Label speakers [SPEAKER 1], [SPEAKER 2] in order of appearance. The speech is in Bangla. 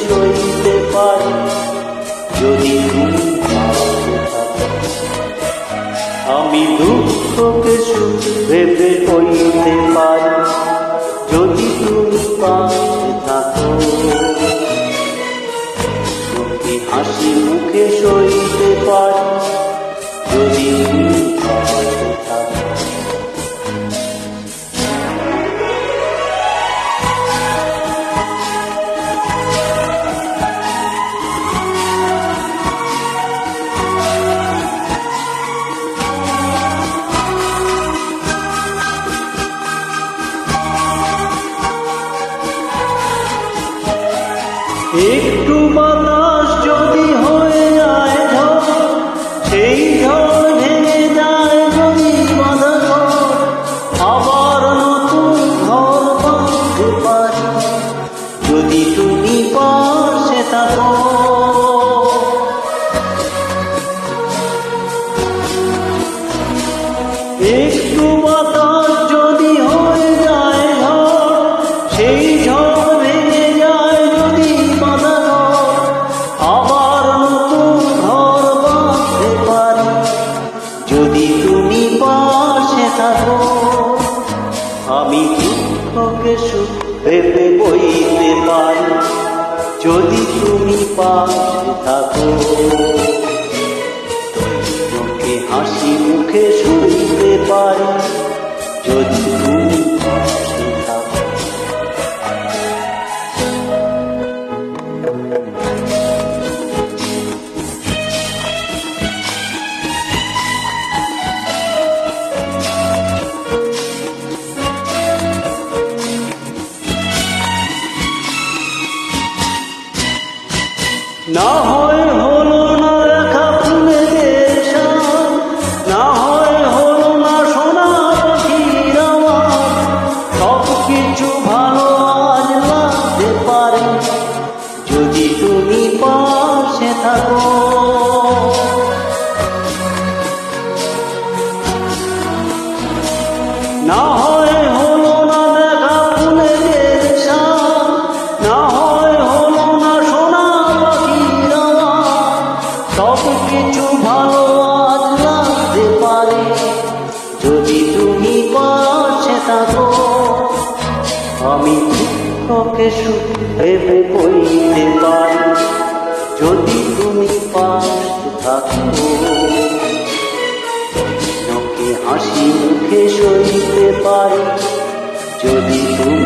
[SPEAKER 1] সইতে পারি যদি তুমি পাশে থাকো। আমি দুঃখকে সুখ ভেবে কইতে পারি যদি তুমি পাশে থাকো। তুমি হাসি মুখে সইতে পারি যদি তুমি পাশে থাকো। একটু বাতাস যদি হয়ে যায় ঝড়, সেই ঝড় ভেঙে যায় যদি বাঁধা ঘর, আবার নতুন ঘর বাঁধতে পারি যদি তুমি পাশে থাকো। একটু বাতাস যদি হয়ে যায় ঝড়, সেই ঝড় ভেঙে যায় যদি বাঁধা ঘর, আবার নতুন ঘর বাঁধতে পারি যদি তুমি পাশে থাকো। আমি দুঃখকে সুখ ভেবে বইতে পারি যদি তুমি পাশে থাকো। তোকে হাসি মুখে সইতে পারি যদি তুমি পাশে থাকো। না হয় হলো না রেখা ফুলেদের সাজ, না হয় হলো না সোনা পাখির আওয়াজ, সব কিছু ভালো আজ লাগতে পারে যদি তুমি পাশে থাকো। না হয় হলো না দেখা ফুলেদের সাজ, না হয় হলো না সোনা পাখির আওয়াজ, সব কিছু ভালো আজ লাগতে পারে যদি তুমি পাশে থাকো। আমি দুঃখকে সুখ ভেবে বইতে পারি যদি তুমি পাশে থাকো। হাসি মুখে সইতে পারি যদি তুমি